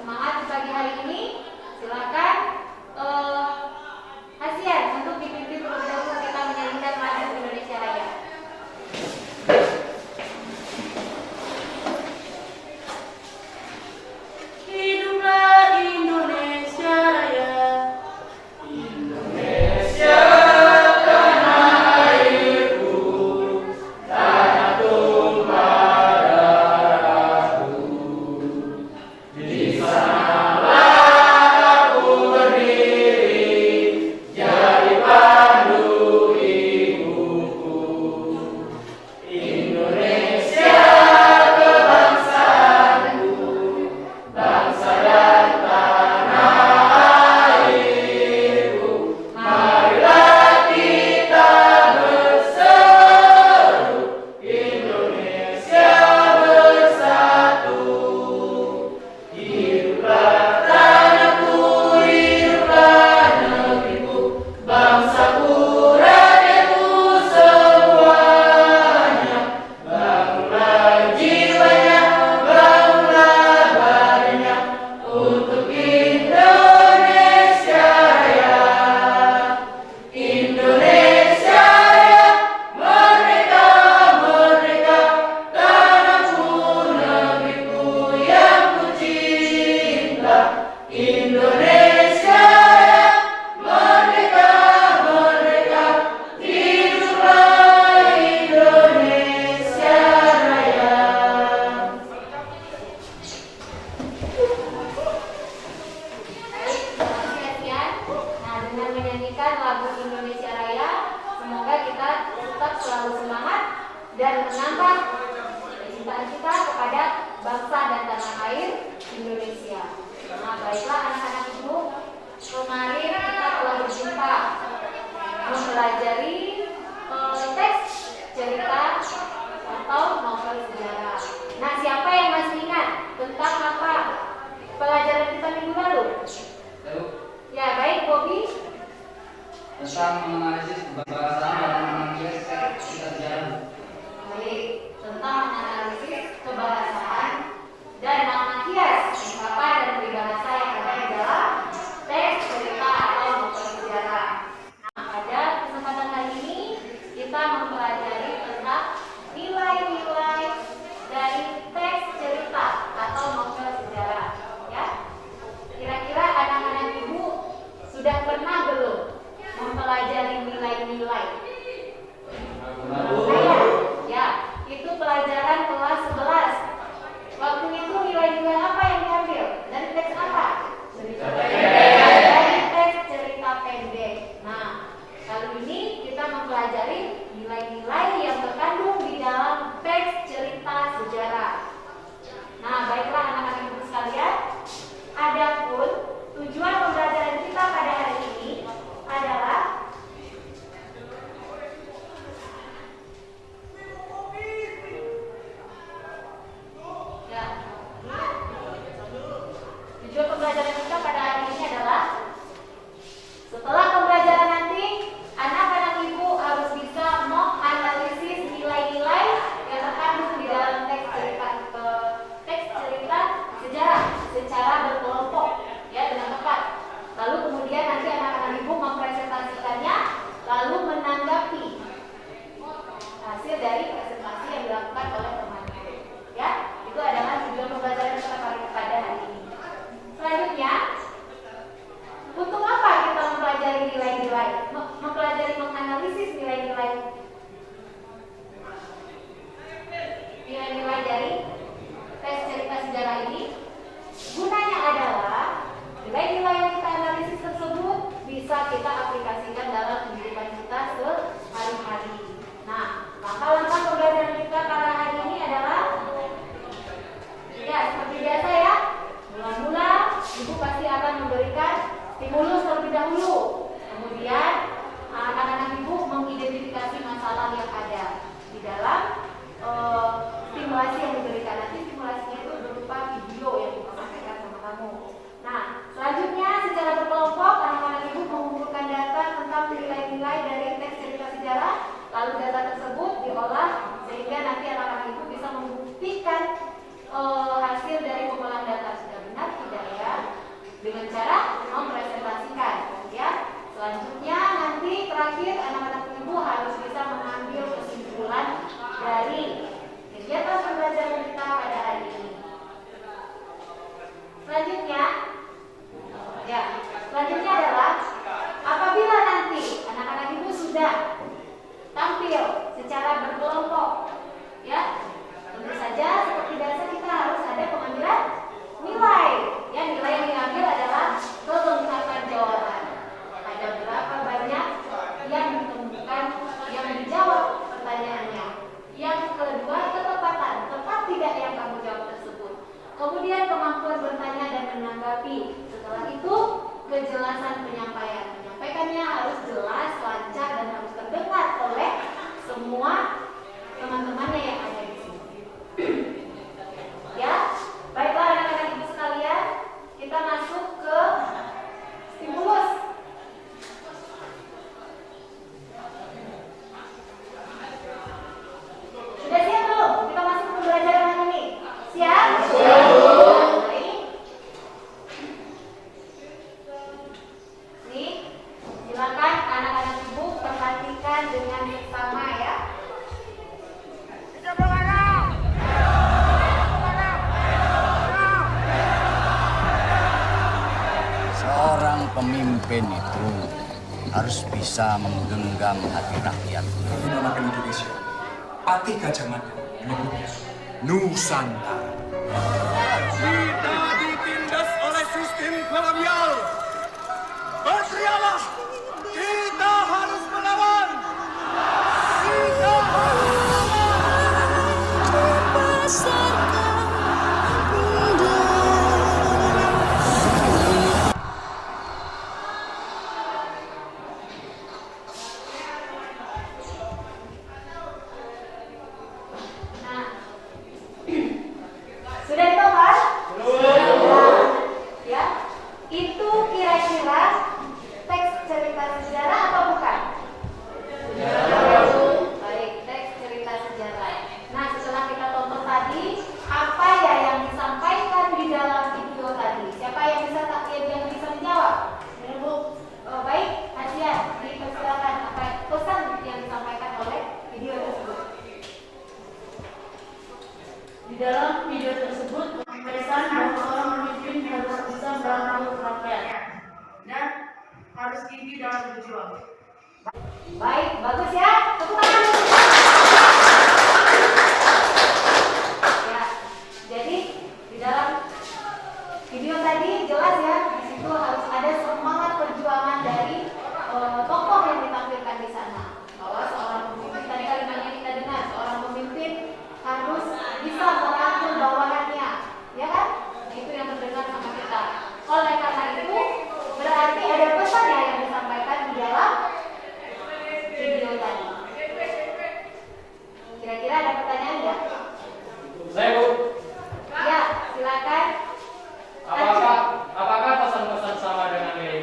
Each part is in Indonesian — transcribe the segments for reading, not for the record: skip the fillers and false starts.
semangat di pagi hari ini. Silakan Hasian untuk dipimpin terlebih dahulu kita menyanyikan lagu Indonesia Raya. Hiduplah Indonesia Raya. Indonesia tanah airku, tanah tumpah darahku. Di sanalah aku berdiri, jadi pandu ibuku. Indonesia kebangsaanku, bangsa dan tanah airku. Marilah kita berseru, Indonesia bersatu. Hiduplah tanahku, hiduplah negeriku, bangsaku, rakyatku semuanya. Bangunlah jiwanya, bangunlah badannya untuk Indonesia Raya. Indonesia Raya, merdeka, merdeka, tanahku, negeriku yang ku cinta. Indonesia Raya, merdeka, merdeka, hiduplah Indonesia Raya. Baik, terima kasih Hasian. Nah, dengan menyanyikan lagu Indonesia Raya, semoga kita tetap selalu semangat dan menambah kecintaan kita kepada bangsa dan tanah air Indonesia. Nah, baiklah anak-anak ibu, kemarin kita telah berjumpa mempelajari teks cerita atau novel sejarah. Nah, siapa yang masih ingat tentang apa pelajaran kita minggu lalu? Ya, baik, Bobby. Tentang menganalisis kebahasaan dan menganalisis teks cerita sejarah. Baik, tentang menganalisis kebahasaan dan makna kias ungkapan dan peribahasa yang ada di dalam teks cerita atau novel sejarah. Nah, pada kesempatan kali ini kita mempelajari tentang nilai-nilai dari teks cerita atau novel sejarah. Ya, kira-kira anak-anak ibu sudah pernah belum mempelajari nilai-nilai? Ya, itu pelajaran kelas 11. Waktu itu nilai-nilai apa yang diambil? Dari teks apa? Cerita pendek. Dari teks cerita pendek. Nah, kali ini kita mempelajari nilai-nilai yang terkandung di dalam teks cerita sejarah. Nah, baiklah anak-anak ibu sekalian. Adapun tujuan pembelajaran kita pada hari ini adalah tujuan pembelajaran kita pada hari ini adalah setelah pembelajaran nanti anak-anak ibu harus bisa menganalisis nilai-nilai yang terkandung di dalam teks cerita sejarah secara berkelompok ya dengan tepat. Lalu kemudian nanti anak-anak ibu mempresentasikannya lalu menanggapi hasil dari presentasi yang dilakukan oleh temannya. Ya, itu adalah tujuan pembelajaran kita pada hari ini. Selanjutnya, untuk apa kita mempelajari nilai-nilai? Mempelajari menganalisis nilai-nilai dari tes cerita sejarah ini. Gunanya adalah nilai-nilai yang kita analisis tersebut bisa kita aplikasikan dalam kehidupan kita sehari-hari. Nah, langkah-langkah pembelajaran kita pada hari ini adalah ya seperti biasa ya. Mula-mula ibu pasti akan memberikan stimulus terlebih dahulu. Kemudian anak-anak ibu mengidentifikasi masalah yang ada di dalam stimulasi yang diberikan. Nanti stimulasinya itu berupa video yang disampaikan sama kamu. Nah, selanjutnya secara berkelompok anak-anak ibu mengumpulkan data tentang nilai-nilai dari teks cerita sejarah. Lalu data tersebut diolah sehingga nanti anak-anak ibu bisa membuktikan hasil dari pengolahan data sudah benar tidak ya. Setelah itu kejelasan penyampaian. Menyampaikannya harus jelas, lancar, dan harus terdengar oleh semua teman-temannya yang ada di sini. Ya, baiklah anak-anak ibu sekalian, kita masuk ke stimulus. Sudah siap belum? Kita masuk ke pembelajaran hari ini. Siap? Baik. Nih, silakan anak-anak ibu perhatikan dengan seksama ya. Seorang pemimpin itu harus bisa menggenggam hati rakyat. Menamakan Indonesia. Patih Gajah Mada menyebutnya Nusantara. Kita ditindas oleh sistem kolonial. Berteriaklah, kita harus melawan. Kita harus Nah, sudah ditobat? Sudah. Ya, itu kira-kira teks cerita sejarah atau bukan? Baik, teks cerita sejarah. Nah, setelah kita tonton tadi, apa ya yang disampaikan di dalam video tadi? Siapa yang bisa menjawab? Baik, Asia, dipersilakan apa pesan yang disampaikan oleh video tersebut. Di dalam video tersebut pesan bahwa seorang pemimpin harus bisa merangkul rakyat dan harus tinggi dalam berjuang. Baik, bagus ya. Tepuk tangan. Ya, jadi di dalam video tadi jelas ya, di situ harus ada semangat perjuangan dari tokoh yang ditampilkan di sana. Bahwa seorang pemimpin, tadi kalimatnya kita dengar, seorang pemimpin harus bisa merangkul bawahannya, ya kan? Itu yang terdengar sama kita. Oleh karena itu, berarti ada pesan ya yang disampaikan di dalam video tadi. Kira-kira ada pertanyaan nggak? Saya Bu, Ya, silakan. apakah pesan-pesan sama dengan nilai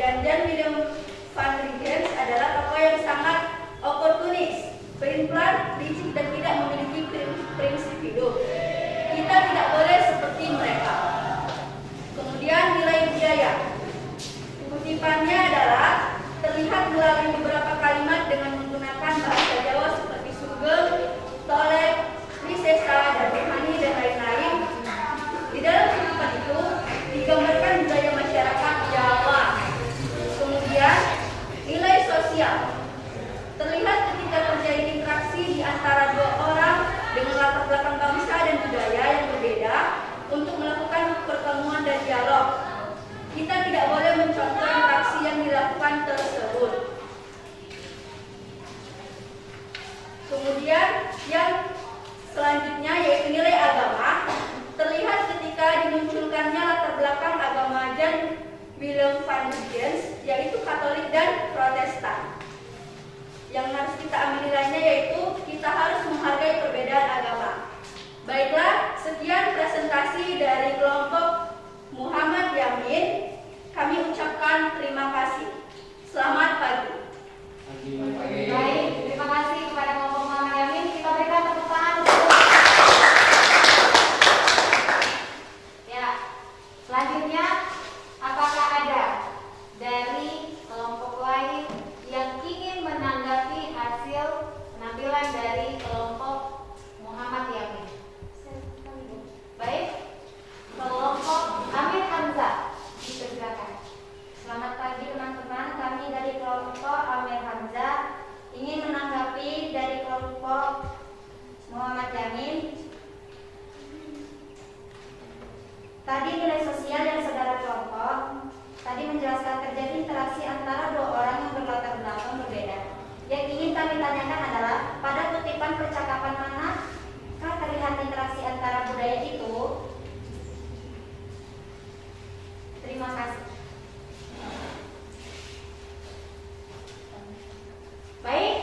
dan Jan Willem van Riegens adalah tokoh yang sangat oportunis, pelin-pelan, licik dan tidak memiliki prinsip hidup. Kita tidak boleh seperti mereka. Kemudian nilai budaya. Kutipannya adalah terlihat melalui beberapa kalimat dengan menggunakan bahasa Jawa seperti sugeng, tolek, wisesa, dan rohani dan lain-lain. Di dalam kutipan itu digambarkan budaya masyarakat Jawa. Kemudian nilai sosial. Terlihat ketika terjadi interaksi di antara dua orang dengan latar belakang bangsa dan budaya yang berbeda untuk melakukan pertemuan dan dialog. Kita tidak boleh mencontoh interaksi yang dilakukan tersebut. Kemudian yang selanjutnya yaitu nilai agama. Terlihat ketika dimunculkannya latar belakang agama Jan Willem van Riegens, yaitu Katolik dan Protestan. Yang harus kita ambil nilainya yaitu kita harus menghargai perbedaan agama. Baiklah, sekian presentasi dari kelompok Muhammad Yamin. Kami ucapkan terima kasih. Selamat pagi. Baik, terima kasih kepada kelompok Muhammad Yamin. Kita berikan tepuk tangan. Ya, selanjutnya apakah ada dari kelompok lain yang ingin menanggapi hasil penampilan dari kelompok Muhammad Yamin? Baik, kelompok Amir Hamzah, dipersilakan. Selamat pagi teman-teman, kami dari kelompok Amir Hamzah ingin menanggapi dari kelompok Muhammad Yamin. Tadi nilai sosial yang saudara kelompok tadi menjelaskan terjadi interaksi antara dua orang yang berlatar belakang berbeda. Yang ingin kami tanyakan adalah pada kutipan percakapan manakah terlihat interaksi antara budaya itu? Terima kasih. Baik,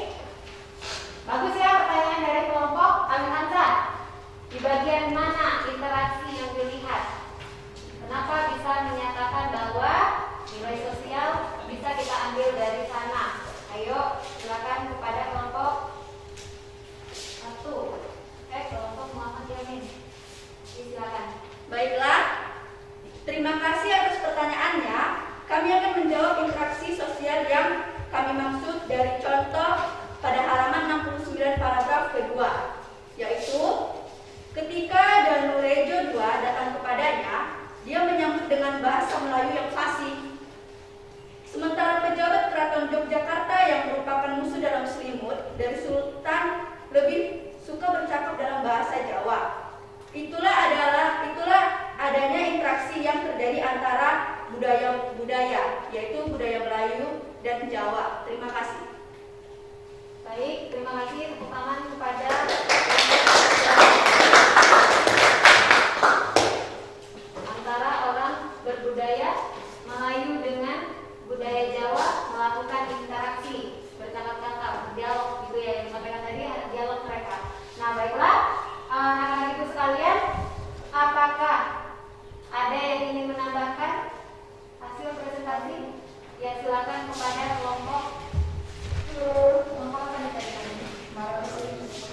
bagus ya pertanyaan dari kelompok Amir Hamzah. Di bagian mana interaksi yang dilihat? Kenapa bisa menyatakan bahwa nilai sosial bisa kita ambil dari sana? Ayo, silakan kepada kelompok satu. Kelompok Muhammad Yamin. Silakan. Baiklah, terima kasih atas pertanyaannya. Kami akan menjawab interaksi sosial yang kami maksud dari contoh pada halaman 69 paragraf kedua, yaitu ketika Danurejo II datang kepadanya, dia menyambut dengan bahasa Melayu yang fasih. Sementara pejabat keraton Yogyakarta yang merupakan musuh dalam selimut dari Sultan lebih suka bercakap dalam bahasa Jawa. Itulah adanya interaksi yang terjadi antara budaya-budaya, yaitu budaya Melayu dan Jawa. Terima kasih. Baik, terima kasih. Tepuk tangan kepada antara orang berbudaya Melayu dengan budaya Jawa melakukan interaksi, bercakap-cakap, berdialog, gitu ya, yang disampaikan tadi ada dialog mereka. Nah, baiklah, anak-anak ibu sekalian, apakah ada yang ingin menambahkan hasil presentasi? Ya, silakan kepada kelompok apa nih tadi?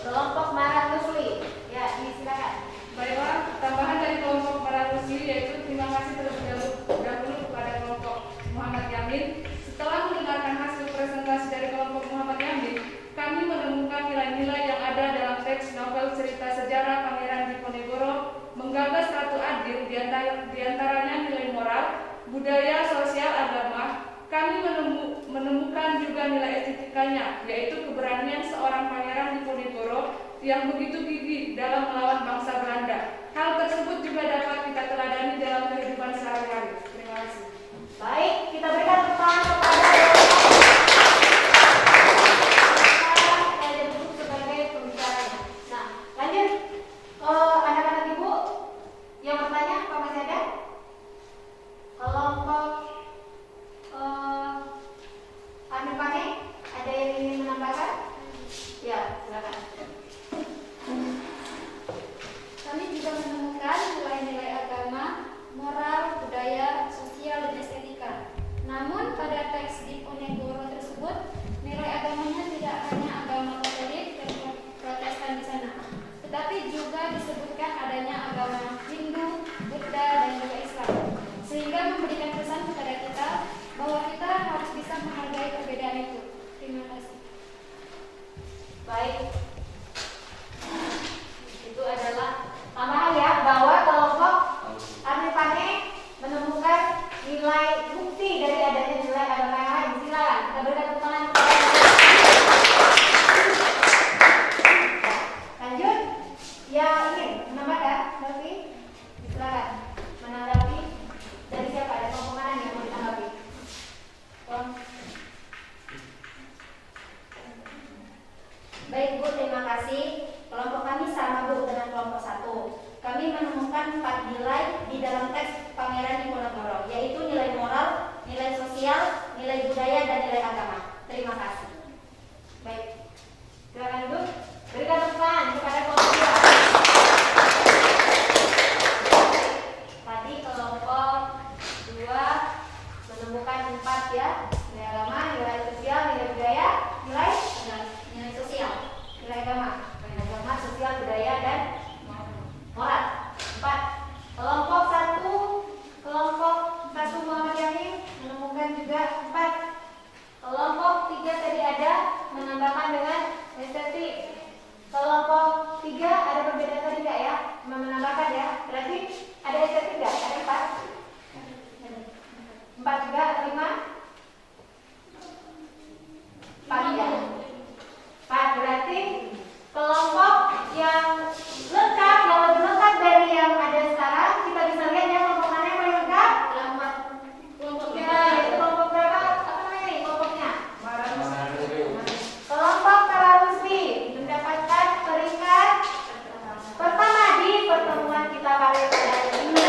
Kelompok Marat Rusli. Ya, silakan. Baiklah, tambahan dari kelompok Marat Rusli yaitu terima kasih terlebih dahulu kepada kelompok Muhammad Yamin. Setelah mendengarkan hasil presentasi dari kelompok Muhammad Yamin, kami menemukan nilai-nilai yang ada dalam teks novel cerita sejarah Pangeran Diponegoro menggagas Ratu Adil, diantaranya nilai moral, budaya, sosial, agama. Kami menemukan juga nilai estetikanya, yaitu keberanian seorang Pangeran Diponegoro yang begitu gigih dalam melawan bangsa Belanda. Hal tersebut juga dapat kita teladani dalam kehidupan sehari-hari. Terima kasih. Baik, kita berikan tepuk tangan kepada sebagai pembicaranya. Nah, lanjut. Anak-anak ibu yang bertanya, apa masih ada? Kelompok Amir Pane, ada yang ingin menambahkan? Ya, silakan. Kami juga menemukan nilai-nilai agama, moral, budaya, menemukan 4 ya. Nilai agama, nilai sosial, nilai budaya, nilai sosial. Nilai agama, sosial, budaya, dan moral. 4. Kelompok 1 Muhammad Yamin menemukan juga 4. Kelompok 3 tadi ada menambahkan dengan estetik. Kelompok 3 ada perbedaan tadi nggak ya? Menambahkan ya. Berarti ada estetik nggak? Ada 4. 4 juga atau 5? 4 ya. 4 berarti kelompok yang lengkap, yang lebih lengkap dari yang ada sekarang. Kita bisa lihat ya kelompok mana yang paling lengkap? Kelompoknya itu kelompok berapa? Apa namanya nih kelompoknya? Kelompok Tawarusli mendapatkan peringkat pertama di pertemuan kita pada hari ini.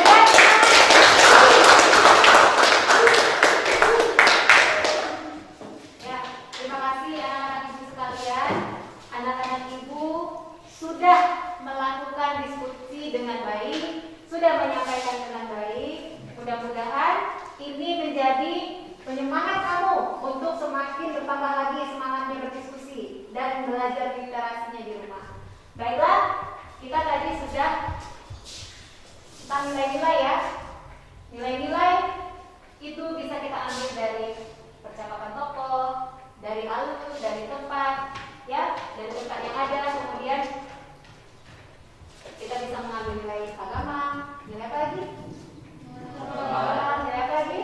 Ya, terima kasih anak-anak ibu sekalian. Anak-anak ibu sudah melakukan diskusi dengan baik, sudah menyampaikan dengan baik. Mudah-mudahan ini menjadi penyemangat kamu untuk semakin bertambah lagi semangatnya berdiskusi dan belajar literasinya di rumah. Baiklah, kita tadi sudah tentang nilai-nilai ya. Nilai-nilai itu bisa kita ambil dari percakapan tokoh, dari alur, dari tempat, ya, dari tempat yang ada. Kemudian kita bisa mengambil nilai agama, nilai apa lagi? Nilai apa lagi?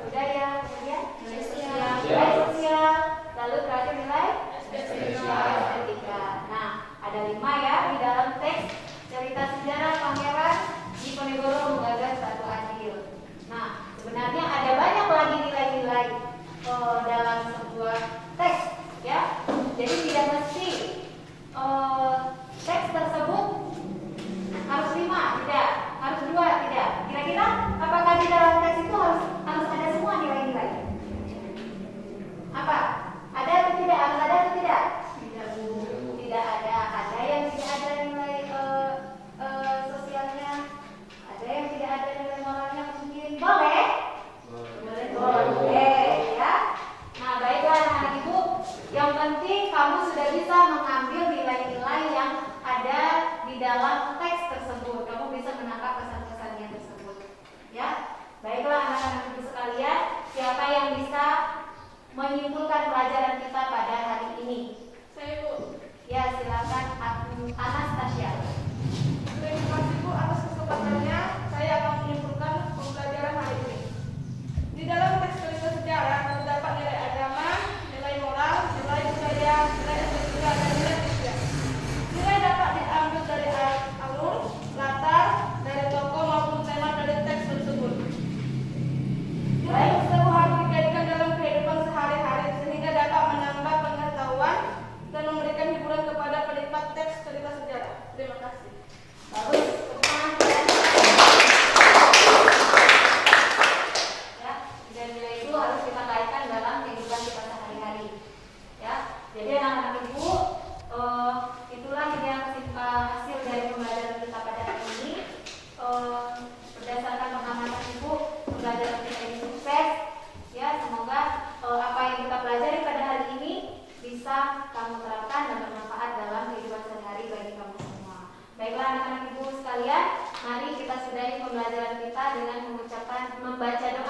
Budaya, kemudian nilai sosial, lalu terakhir nilai estetika. Nah, ada 5 ya di dalam teks cerita sejarah Pangeran Diponegoro Menggagas Batu Adil. Nah, sebenarnya ada banyak lagi nilai-nilai dalam sebuah teks, ya. Jadi tidak mesti teks tersebut harus 5, tidak, harus 2, tidak. Kira-kira apakah di dalam teks itu harus ada semua nilai-nilai? Apa? Ada atau tidak? Harus ada atau tidak? Tidak ada. Ada yang tidak ada nilai sosialnya, ada yang tidak ada nilai moralnya mungkin. Boleh? Boleh, ya. Nah, baiklah anak-anak ibu. Yang penting kamu sudah bisa mengambil nilai-nilai yang ada di dalam teks tersebut. Kamu bisa menangkap pesan-pesannya tersebut. Ya, baiklah anak-anak ibu sekalian. Siapa yang bisa menyimpulkan pelajaran kita pada hari ini? Saya Bu. Ya, silakan Anastasia. Terima kasih Bu atas kesempatannya. Saya akan menyimpulkan pembelajaran hari ini. Di dalam teks cerita sejarah terdapat nilai agama, nilai moral, nilai budaya, nilai estetika, dan nilai sosial. Nilai dapat diambil dari alur, latar, dari tokoh maupun tema dari teks tersebut. Nilai tersebut harus dikaitkan dalam kehidupan sehari-hari sehingga dapat menambah pengetahuan dan memberikan hiburan kepada penikmat teks cerita sejarah. Terima kasih. Bagus. Ya, dan nilai itu harus kita kaitkan dalam kehidupan kita sehari-hari. Ya, jadi anak-anak ibu, itulah yang hasil dari pembelajaran kita pada hari ini. Berdasarkan pengamatan ibu, pembelajaran kita ini sukses. Ya, semoga apa yang kita pelajari pada hari ini bisa kamu terapkan dan bermanfaat dalam kehidupan sehari-hari bagi kamu semua. Baiklah anak-anak ibu sekalian, mari kita sudahi pembelajaran kita dengan membaca doa.